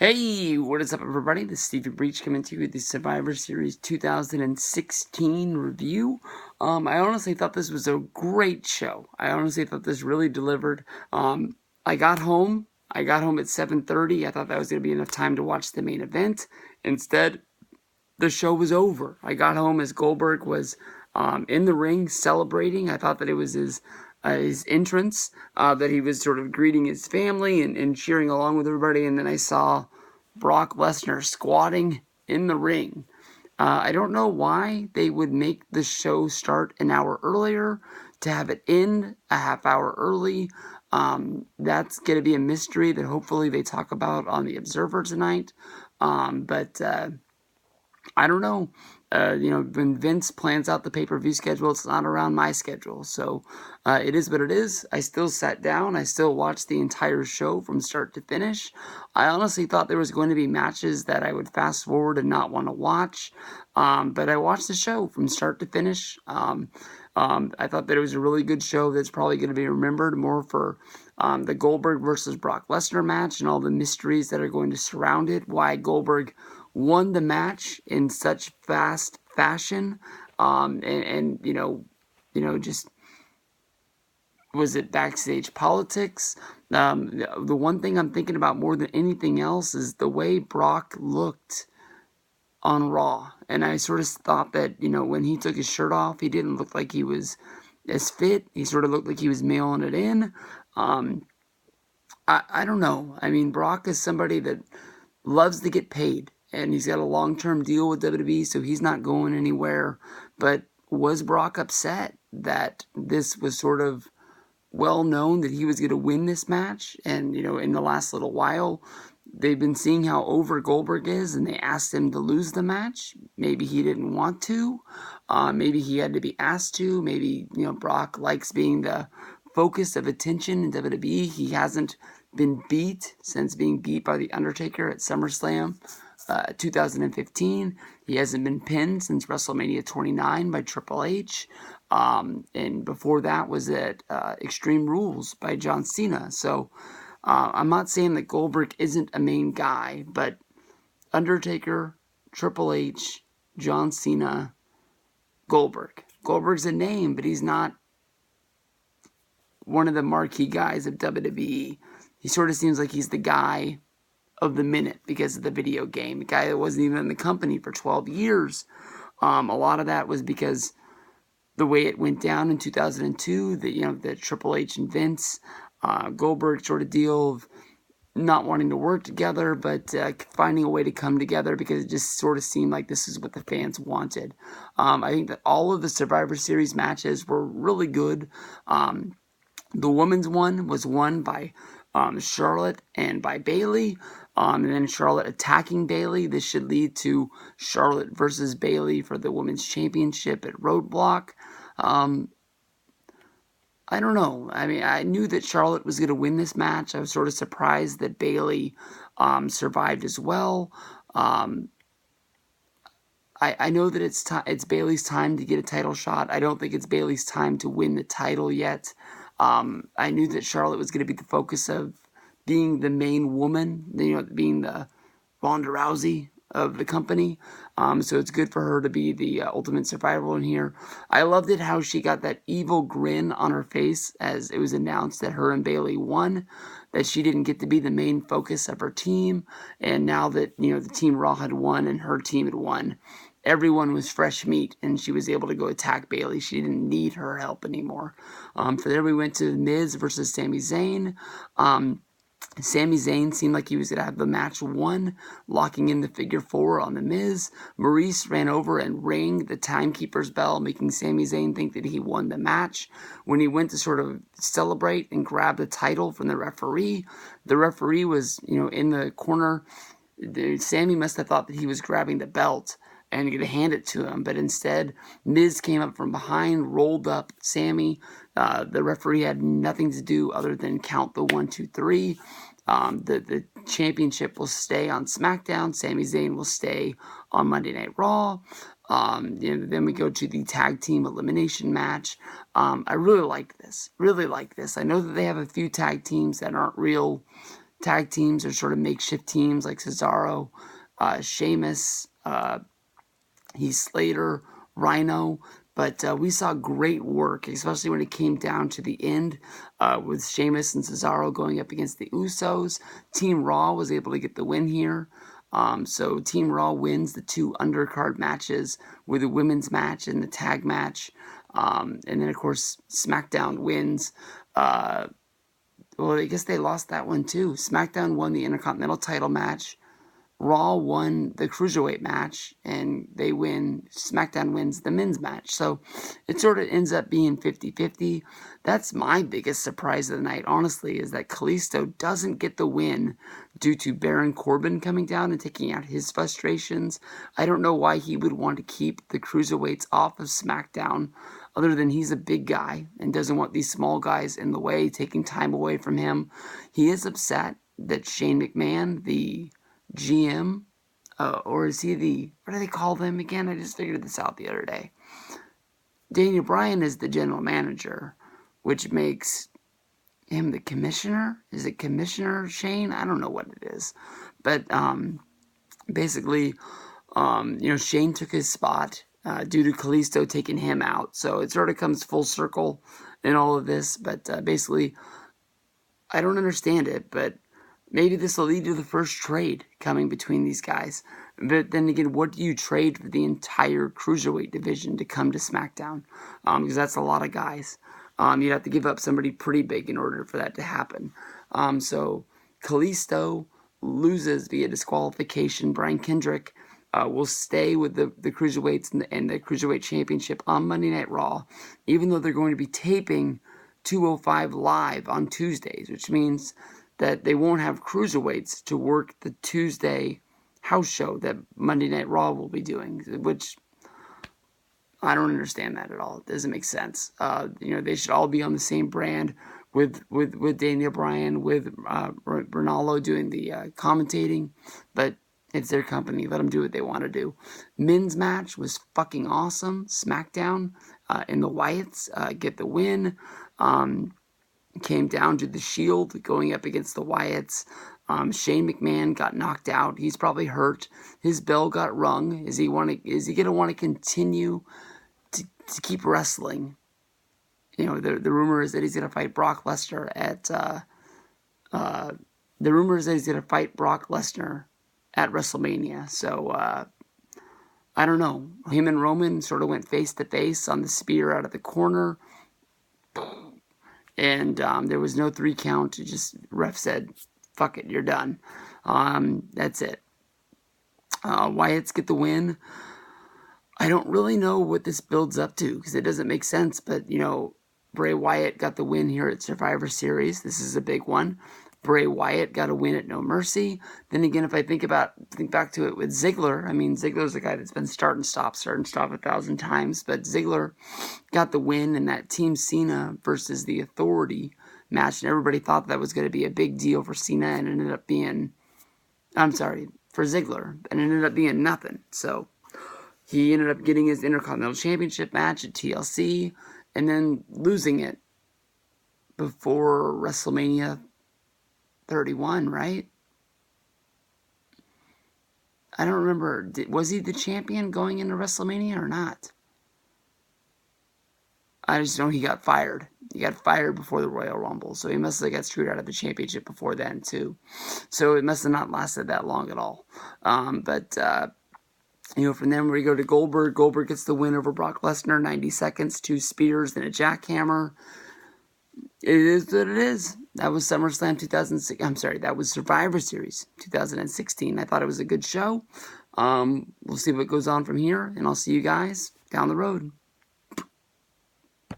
Hey, what is up, everybody? This is Stevie Breach coming to you with the Survivor Series 2016 review. I honestly thought this was a great show. I honestly thought this really delivered. I got home. I got home at 7:30. I thought that was going to be enough time to watch the main event. Instead, the show was over. I got home as Goldberg was in the ring celebrating. I thought that it was his entrance, that he was sort of greeting his family and cheering along with everybody. And then I saw Brock Lesnar squatting in the ring. I don't know why they would make the show start an hour earlier to have it end a half hour early. That's going to be a mystery that hopefully they talk about on The Observer tonight. But I don't know. When Vince plans out the pay-per-view schedule, it's not around my schedule. So it is what it is. I still sat down. I still watched the entire show from start to finish. I honestly thought there was going to be matches that I would fast forward and not want to watch. But I watched the show from start to finish. I thought that it was a really good show that's probably going to be remembered more for the Goldberg versus Brock Lesnar match and all the mysteries that are going to surround it. Why Goldberg won the match in such fast fashion, and just was it backstage politics? The one thing I'm thinking about more than anything else is the way Brock looked on Raw, and I sort of thought that when he took his shirt off, he didn't look like he was as fit. He sort of looked like he was mailing it in. I don't know. I mean, Brock is somebody that loves to get paid, and he's got a long-term deal with WWE, so he's not going anywhere. But was Brock upset that this was sort of well known that he was going to win this match? And, in the last little while, they've been seeing how over Goldberg is, and they asked him to lose the match. Maybe he didn't want to. Maybe he had to be asked to. Maybe, Brock likes being the focus of attention in WWE. He hasn't been beat since being beat by The Undertaker at SummerSlam 2015. He hasn't been pinned since WrestleMania 29 by Triple H. And before that was at Extreme Rules by John Cena. So I'm not saying that Goldberg isn't a main guy, but Undertaker, Triple H, John Cena, Goldberg. Goldberg's a name, but he's not one of the marquee guys of WWE. He sort of seems like he's the guy of the minute because of the video game. The guy that wasn't even in the company for 12 years. A lot of that was because the way it went down in 2002, the Triple H and Vince, Goldberg sort of deal of not wanting to work together, but finding a way to come together because it just sort of seemed like this is what the fans wanted. I think that all of the Survivor Series matches were really good. The women's one was won by Charlotte and by Bayley, and then Charlotte attacking Bayley. This should lead to Charlotte versus Bayley for the women's championship at Roadblock. I don't know. I mean, I knew that Charlotte was going to win this match. I was sort of surprised that Bayley survived as well. I know that it's Bayley's time to get a title shot. I don't think it's Bayley's time to win the title yet. I knew that Charlotte was going to be the focus of being the main woman, being the Ronda Rousey of the company. So it's good for her to be the ultimate survivor in here. I loved it how she got that evil grin on her face as it was announced that her and Bayley won, that she didn't get to be the main focus of her team. And now that, the Team Raw had won and her team had won, everyone was fresh meat, and she was able to go attack Bayley. She didn't need her help anymore. From there, we went to Miz versus Sami Zayn. Sami Zayn seemed like he was going to have the match won, locking in the figure 4 on the Miz. Maurice ran over and rang the timekeeper's bell, making Sami Zayn think that he won the match. When he went to sort of celebrate and grab the title from the referee was, in the corner. Sami must have thought that he was grabbing the belt and going to hand it to him, but instead, Miz came up from behind, rolled up Sami. The referee had nothing to do other than count the 1, 2, 3. The championship will stay on SmackDown. Sami Zayn will stay on Monday Night Raw. Then we go to the tag team elimination match. I really liked this. I know that they have a few tag teams that aren't real tag teams are sort of makeshift teams like Cesaro, Sheamus, Heath Slater, Rhino. But we saw great work, especially when it came down to the end with Sheamus and Cesaro going up against the Usos. Team Raw was able to get the win here. So Team Raw wins the 2 undercard matches with the women's match and the tag match. And then, of course, SmackDown wins. Well, I guess they lost that one too. SmackDown won the Intercontinental title match. Raw won the Cruiserweight match, and they win. SmackDown wins the men's match. So it sort of ends up being 50-50. That's my biggest surprise of the night, honestly, is that Kalisto doesn't get the win due to Baron Corbin coming down and taking out his frustrations. I don't know why he would want to keep the Cruiserweights off of SmackDown, other than he's a big guy and doesn't want these small guys in the way, taking time away from him. He is upset that Shane McMahon, the GM, or is he the, what do they call them again? I just figured this out the other day. Daniel Bryan is the general manager, which makes him the commissioner. Is it Commissioner Shane? I don't know what it is. But basically, Shane took his spot due to Kalisto taking him out. So it sort of comes full circle in all of this. But basically, I don't understand it, but maybe this will lead to the first trade coming between these guys. But then again, what do you trade for the entire Cruiserweight division to come to SmackDown? Because that's a lot of guys. You'd have to give up somebody pretty big in order for that to happen. So Kalisto loses via disqualification. Brian Kendrick will stay with the Cruiserweights and the Cruiserweight Championship on Monday Night Raw, even though they're going to be taping 205 live on Tuesdays, which means that they won't have Cruiserweights to work the Tuesday house show that Monday Night Raw will be doing, which I don't understand that at all. It doesn't make sense. They should all be on the same brand with Daniel Bryan, with Ronaldo doing the commentating, but it's their company. Let them do what they want to do. Men's match was fucking awesome. SmackDown and the Wyatts get the win. Came down to the Shield going up against the Wyatts. Shane McMahon got knocked out. He's probably hurt. His bell got rung. Is he going to want to continue to keep wrestling? The rumor is that he's going to fight Brock Lesnar at WrestleMania. So I don't know. Him and Roman sort of went face to face on the spear out of the corner. And there was no 3 count. Just ref said, fuck it, you're done. That's it. Wyatts get the win. I don't really know what this builds up to because it doesn't make sense. But, Bray Wyatt got the win here at Survivor Series. This is a big one. Bray Wyatt got a win at No Mercy. Then again, if I think back to it with Ziggler, Ziggler's a guy that's been start and stop 1,000 times, but Ziggler got the win in that Team Cena versus The Authority match, and everybody thought that was going to be a big deal for Cena, and it ended up being, for Ziggler, and it ended up being nothing. So he ended up getting his Intercontinental Championship match at TLC, and then losing it before WrestleMania 31, right? I don't remember. Was he the champion going into WrestleMania or not? I just know he got fired. He got fired before the Royal Rumble, so he must have got screwed out of the championship before then too. So it must have not lasted that long at all. From then we go to Goldberg. Goldberg gets the win over Brock Lesnar, 90 seconds, 2 spears, then a jackhammer. It is what it is. That was SummerSlam 2006. That was Survivor Series 2016. I thought it was a good show. We'll see what goes on from here, and I'll see you guys down the road.